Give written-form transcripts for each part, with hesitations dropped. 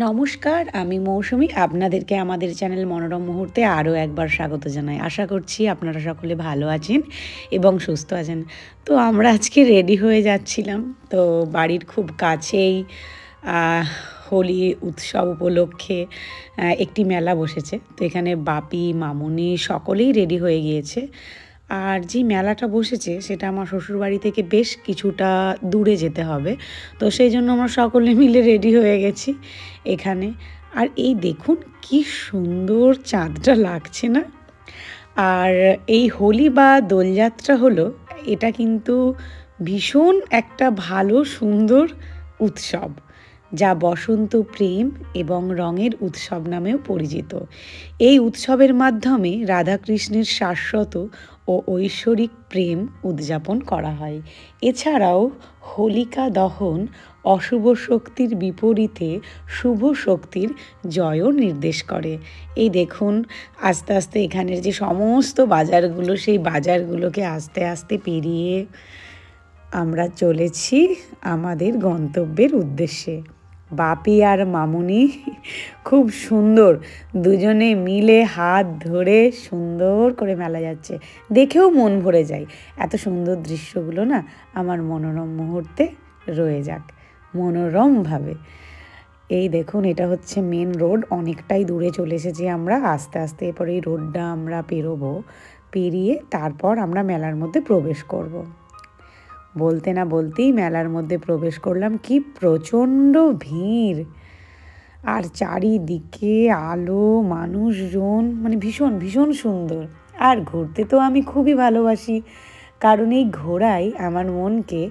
নমস্কার, আমি মৌসুমি। আপনাদেরকে আমাদের চ্যানেল মনোরম মুহূর্তে আরও একবার স্বাগত জানাই। আশা করছি আপনারা সকলে ভালো আছেন এবং সুস্থ আছেন। তো আমরা আজকে রেডি হয়ে যাচ্ছিলাম। তো বাড়ির খুব কাছেই হোলি উৎসব উপলক্ষে একটি মেলা বসেছে। তো এখানে বাপি, মামুনি সকলেই রেডি হয়ে গিয়েছে। আর যে মেলাটা বসেছে সেটা আমার শ্বশুরবাড়ি থেকে বেশ কিছুটা দূরে যেতে হবে। তো সেই জন্য আমরা সকলে মিলে রেডি হয়ে গেছি এখানে। আর এই দেখুন কি সুন্দর চাঁদটা লাগছে না? আর এই হোলি বা দোলযাত্রা হলো, এটা কিন্তু ভীষণ একটা ভালো সুন্দর উৎসব, যা বসন্ত প্রেম এবং রঙের উৎসব নামেও পরিচিত। এই উৎসবের মাধ্যমে রাধাকৃষ্ণের শাশ্বত ও ঐশ্বরিক প্রেম উদযাপন করা হয়। এছাড়াও হোলিকা দহন অশুভ শক্তির বিপরীতে শুভ শক্তির জয়ও নির্দেশ করে। এই দেখুন আস্তে আস্তে এখানের যে সমস্ত বাজারগুলো, সেই বাজারগুলোকে আস্তে আস্তে পেরিয়ে আমরা চলেছি আমাদের গন্তব্যের উদ্দেশ্যে। বাপি আর মামুনি খুব সুন্দর দুজনে মিলে হাত ধরে সুন্দর করে মেলা যাচ্ছে। দেখেও মন ভরে যায়। এত সুন্দর দৃশ্যগুলো না আমার মনোরম মুহূর্তে রয়ে যাক মনোরমভাবে। এই দেখুন এটা হচ্ছে মেন রোড। অনেকটাই দূরে চলে এসেছি আমরা। আস্তে আস্তে এরপরে এই রোডটা আমরা পেরোবো। পেরিয়ে তারপর আমরা মেলার মধ্যে প্রবেশ করব। বলতে না বলতেই মেলার মধ্যে প্রবেশ করলাম। কি প্রচণ্ড ভিড়, আর চারিদিকে আলো, মানুষজন, মানে ভীষণ ভীষণ সুন্দর। আর ঘুরতে তো আমি খুবই ভালোবাসি, কারণ এই ঘোরাই আমার মনকে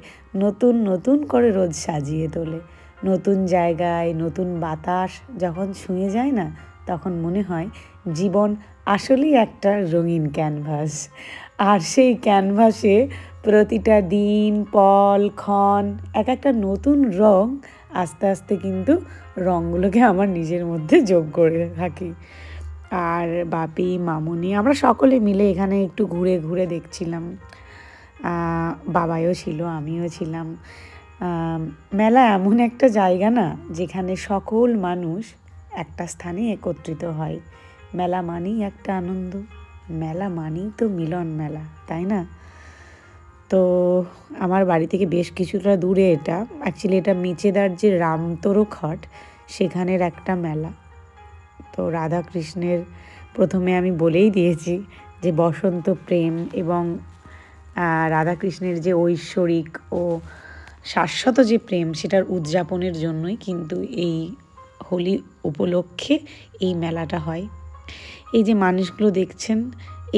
নতুন নতুন করে রোজ সাজিয়ে তোলে। নতুন জায়গায় নতুন বাতাস যখন ছুঁয়ে যায় না, তখন মনে হয় জীবন আসলেই একটা রঙিন ক্যানভাস। আর সেই ক্যানভাসে প্রতিটা দিন, পল, ক্ষণ এক একটা নতুন রং আস্তে আস্তে কিন্তু রঙগুলোকে আমার নিজের মধ্যে যোগ করে থাকি। আর বাপি, মামুনি আমরা সকলে মিলে এখানে একটু ঘুরে ঘুরে দেখছিলাম। বাবাও ছিল, আমিও ছিলাম। মেলা এমন একটা জায়গা না, যেখানে সকল মানুষ একটা স্থানে একত্রিত হয়। মেলা মানেই একটা আনন্দ, মেলা মানেই তো মিলন মেলা, তাই না? তো আমার বাড়ি থেকে বেশ কিছুটা দূরে এটা। অ্যাকচুয়ালি এটা মেচেদার যে রামতরুঘাট, সেখানের একটা মেলা। তো রাধাকৃষ্ণের প্রথমে আমি বলেই দিয়েছি যে বসন্ত প্রেম এবং রাধাকৃষ্ণের যে ঐশ্বরিক ও শাশ্বত যে প্রেম, সেটার উদযাপনের জন্যই কিন্তু এই হোলি উপলক্ষে এই মেলাটা হয়। এই যে মানুষগুলো দেখছেন,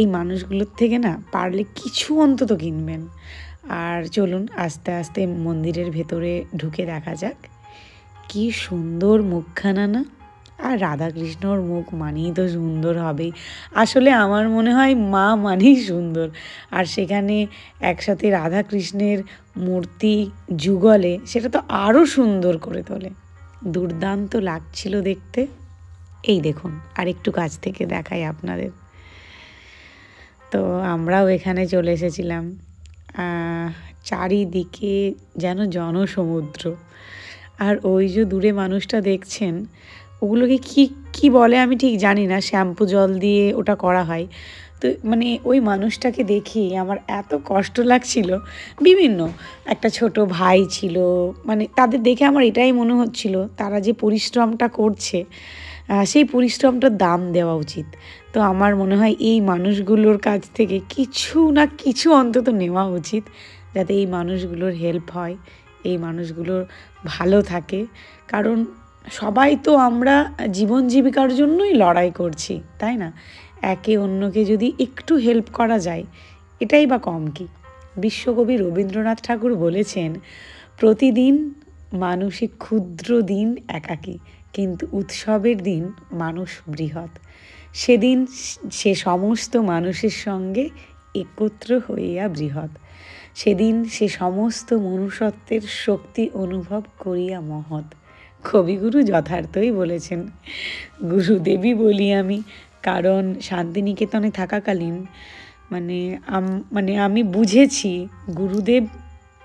এই মানুষগুলোর থেকে না পারলে কিছু অন্তত কিনবেন। আর চলুন আস্তে আস্তে মন্দিরের ভেতরে ঢুকে দেখা যাক। কি সুন্দর মুখখানা না! আর রাধাকৃষ্ণর মুখ মানেই তো সুন্দর হবেই। আসলে আমার মনে হয় মা মানেই সুন্দর। আর সেখানে একসাথে রাধাকৃষ্ণের মূর্তি যুগলে, সেটা তো আরও সুন্দর করে তোলে। দুর্দান্ত লাগছিল দেখতে। এই দেখুন আর একটু কাছ থেকে দেখাই আপনাদের। তো আমরাও এখানে চলে এসেছিলাম। চারিদিকে যেন জনসমুদ্র। আর ওই যে দূরে মানুষটা দেখছেন, ওগুলোকে কি কি বলে আমি ঠিক জানি না। শ্যাম্পু জল দিয়ে ওটা করা হয়। তো মানে ওই মানুষটাকে দেখি আমার এত কষ্ট লাগছিল। বিভিন্ন একটা ছোট ভাই ছিল, মানে তাদের দেখে আমার এটাই মনে হচ্ছিল তারা যে পরিশ্রমটা করছে, সেই পরিশ্রমটার দাম দেওয়া উচিত। তো আমার মনে হয় এই মানুষগুলোর কাছ থেকে কিছু না কিছু অন্তত নেওয়া উচিত, যাতে এই মানুষগুলোর হেল্প হয়, এই মানুষগুলোর ভালো থাকে। কারণ সবাই তো আমরা জীবন জীবিকার জন্যই লড়াই করছি, তাই না? একে অন্যকে যদি একটু হেল্প করা যায়, এটাই বা কম কি? বিশ্বকবি রবীন্দ্রনাথ ঠাকুর বলেছেন, প্রতিদিন মানুষে ক্ষুদ্র দিন একাকী, কিন্তু উৎসবের দিন মানুষ বৃহৎ। সেদিন সে সমস্ত মানুষের সঙ্গে একত্র হইয়া বৃহৎ। সেদিন সে সমস্ত মনুষ্যত্বের শক্তি অনুভব করিয়া মহৎ। কবিগুরু যথার্থই বলেছেন। গুরুদেবী বলি আমি, কারণ শান্তিনিকেতনে থাকাকালীন মানে আমি বুঝেছি গুরুদেব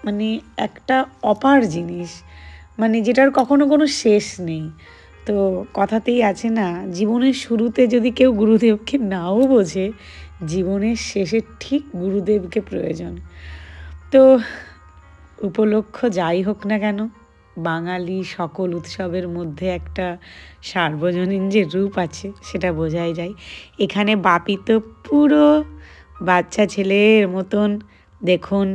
মানে একটা অপার জিনিস, মানে যেটার কখনো কোনো শেষ নেই। তো কথাতেই আছে না, জীবনের শুরুতে যদি কেউ গুরুদেবকে নাও বোঝে, জীবনের শেষে ঠিক গুরুদেবকে প্রয়োজন। তো উপলক্ষ যাই হোক না কেন, বাঙালি সকল উৎসবের মধ্যে একটা সার্বজনীন যে রূপ আছে সেটা বোঝাই যায়। এখানে বাপি তো পুরো বাচ্চা ছেলের মতন দেখুন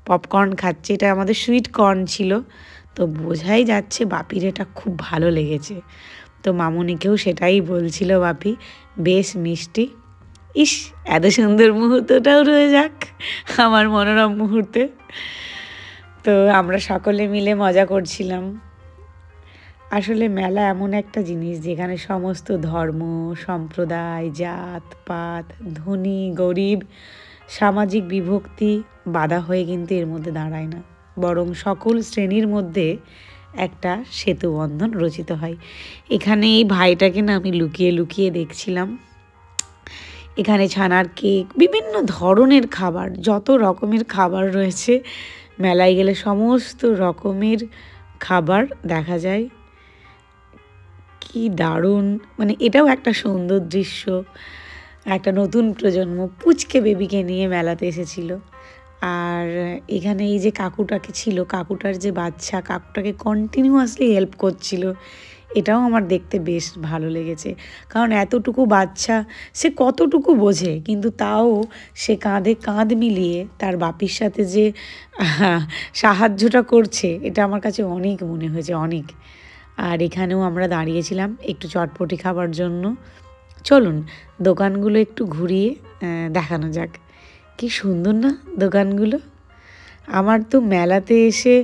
পপকর্ন খাচ্ছে। এটা আমাদের সুইট কর্ন ছিল, তো বোঝাই যাচ্ছে বাপির এটা খুব ভালো লেগেছে। তো মামুনিকেও সেটাই বলছিল বাপি, বেশ মিষ্টি। ইস, এত সুন্দর মুহূর্তটাও রয়ে যাক আমার মনোরম মুহূর্তে। তো আমরা সকলে মিলে মজা করছিলাম। আসলে মেলা এমন একটা জিনিস যেখানে সমস্ত ধর্ম, সম্প্রদায়, জাত পাত, ধনী গরিব, সামাজিক বিভক্তি বাধা হয়ে কিন্তু এর মধ্যে দাঁড়ায় না, বরং সকল শ্রেণীর মধ্যে একটা সেতুবন্ধন রচিত হয়। এখানে এই ভাইটাকে না আমি লুকিয়ে লুকিয়ে দেখছিলাম। এখানে ছানার কেক, বিভিন্ন ধরনের খাবার, যত রকমের খাবার রয়েছে মেলায় গেলে সমস্ত রকমের খাবার দেখা যায়। কি দারুণ, মানে এটাও একটা সুন্দর দৃশ্য। একটা নতুন প্রজন্ম পুচকে বেবিকে নিয়ে মেলাতে এসেছিল। আর এখানে এই যে কাকুটাকে ছিল, কাকুটার যে বাচ্চা, কাকুটাকে কন্টিনিউয়াসলি হেল্প করছিল, এটাও আমার দেখতে বেশ ভালো লেগেছে। কারণ এতটুকু বাচ্চা, সে কতটুকু বোঝে, কিন্তু তাও সে কাঁধে কাঁধ মিলিয়ে তার বাপির সাথে যে সাহায্যটা করছে, এটা আমার কাছে অনেক মনে হয়েছে, অনেক। আর এখানেও আমরা দাঁড়িয়েছিলাম একটু চটপটি খাবার জন্য। চলুন দোকানগুলো একটু ঘুরিয়ে দেখানো যাক। কি সুন্দর না দোকানগুলো! আমার তো মেলাতে এসে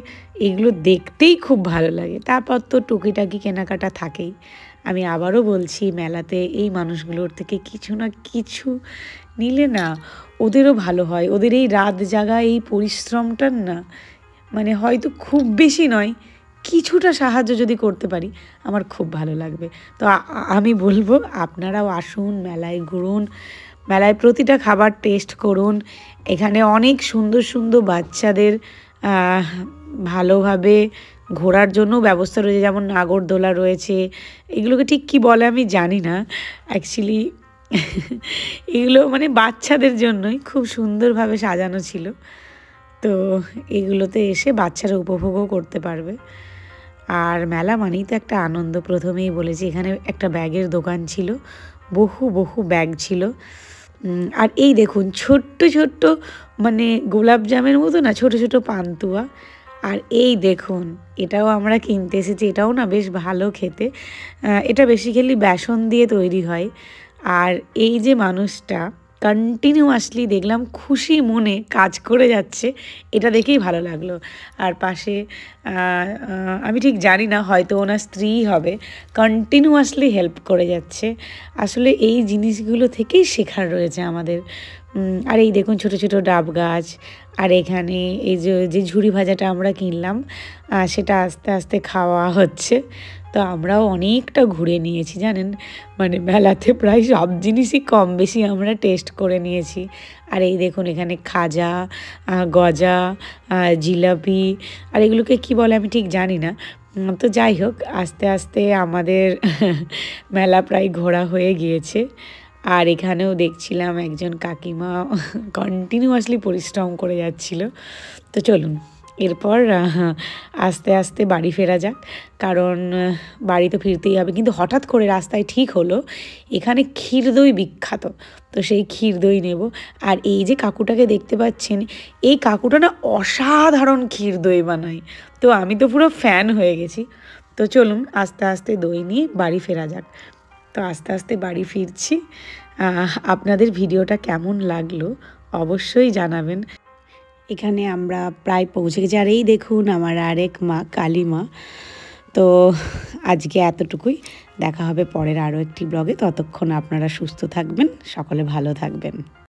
এগুলো দেখতেই খুব ভালো লাগে। তারপর তো টুকিটাকি কেনাকাটা থাকেই। আমি আবারও বলছি, মেলাতে এই মানুষগুলোর থেকে কিছু না কিছু নিলে না ওদেরও ভালো হয়। ওদের এই রাত জাগা, এই পরিশ্রমটার না, মানে হয়তো খুব বেশি নয়, কিছুটা সাহায্য যদি করতে পারি আমার খুব ভালো লাগবে। তো আমি বলবো আপনারাও আসুন, মেলায় ঘুরুন, মেলায় প্রতিটা খাবার টেস্ট করুন। এখানে অনেক সুন্দর সুন্দর বাচ্চাদের ভালোভাবে ঘোরার জন্য ব্যবস্থা রয়েছে, যেমন নাগরদোলা রয়েছে। এগুলোকে ঠিক কী বলে আমি জানি না অ্যাকচুয়ালি। এগুলো মানে বাচ্চাদের জন্যই খুব সুন্দরভাবে সাজানো ছিল। তো এগুলোতে এসে বাচ্চারা উপভোগও করতে পারবে। আর মেলা মানেই তো একটা আনন্দ। প্রথমেই বলেছি এখানে একটা ব্যাগের দোকান ছিল, বহু বহু ব্যাগ ছিল। আর এই দেখুন ছোট্ট ছোট্ট মানে গোলাপ জামের মতো না, ছোট ছোট পান্তুয়া। আর এই দেখুন এটাও আমরা কিনতে এসেছি, এটাও না বেশ ভালো খেতে। এটা বেসিক্যালি বেসন দিয়ে তৈরি হয়। আর এই যে মানুষটা কন্টিনিউয়াসলি দেখলাম খুশি মনে কাজ করে যাচ্ছে, এটা দেখেই ভালো লাগলো। আর পাশে আমি ঠিক জানি না, হয়তো ওনার স্ত্রী হবে, কন্টিনিউয়াসলি হেল্প করে যাচ্ছে। আসলে এই জিনিসগুলো থেকেই শেখার রয়েছে আমাদের। আর এই দেখুন ছোট ছোট ডাব গাছ। আর এখানে এই যে ঝুড়ি ভাজাটা আমরা কিনলাম, সেটা আস্তে আস্তে খাওয়া হচ্ছে। তো আমরাও অনেকটা ঘুরে নিয়েছি জানেন, মানে মেলাতে প্রায় সব জিনিসই কম বেশি আমরা টেস্ট করে নিয়েছি। আর এই দেখুন এখানে খাজা, গজা, জিলাপি, আর এগুলোকে কি বলে আমি ঠিক জানি না। তো যাই হোক, আস্তে আস্তে আমাদের মেলা প্রায় ঘোরা হয়ে গিয়েছে। আর এখানেও দেখছিলাম একজন কাকিমা কন্টিনিউয়াসলি পরিশ্রম করে যাচ্ছিল। তো চলুন এরপর আস্তে আস্তে বাড়ি ফেরা যাক, কারণ বাড়ি তো ফিরতেই হবে। কিন্তু হঠাৎ করে রাস্তায় ঠিক হলো এখানে ক্ষীরদই বিখ্যাত, তো সেই ক্ষীরদই নেব। আর এই যে কাকুটাকে দেখতে পাচ্ছেন, এই কাকুটা না অসাধারণ ক্ষীরদই বানায়। তো আমি তো পুরো ফ্যান হয়ে গেছি। তো চলুন আস্তে আস্তে দই নিয়ে বাড়ি ফেরা যাক। তো আস্তে আস্তে বাড়ি ফিরছি। আপনাদের ভিডিওটা কেমন লাগলো অবশ্যই জানাবেন। এখানে আমরা প্রায় পৌঁছে গেছি। আর এই দেখুন আমার আরেক মা, কালী মা। তো আজকে এতটুকুই, দেখা হবে পরের আরও একটি ব্লগে। ততক্ষণ আপনারা সুস্থ থাকবেন, সকলে ভালো থাকবেন।